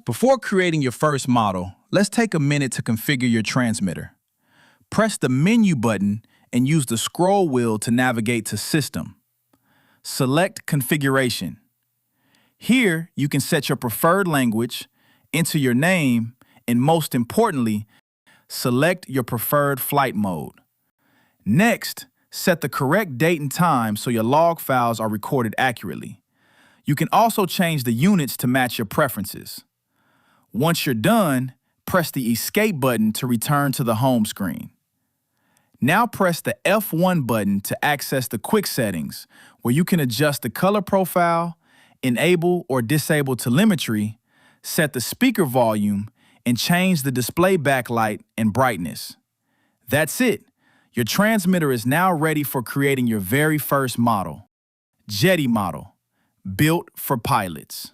Before creating your first model, let's take a minute to configure your transmitter. Press the Menu button and use the scroll wheel to navigate to System. Select Configuration. Here, you can set your preferred language, enter your name, and most importantly, select your preferred flight mode. Next, set the correct date and time so your log files are recorded accurately. You can also change the units to match your preferences. Once you're done, press the Escape button to return to the home screen. Now press the F1 button to access the quick settings, where you can adjust the color profile, enable or disable telemetry, set the speaker volume, and change the display backlight and brightness. That's it. Your transmitter is now ready for creating your very first model. JETI model, built for pilots.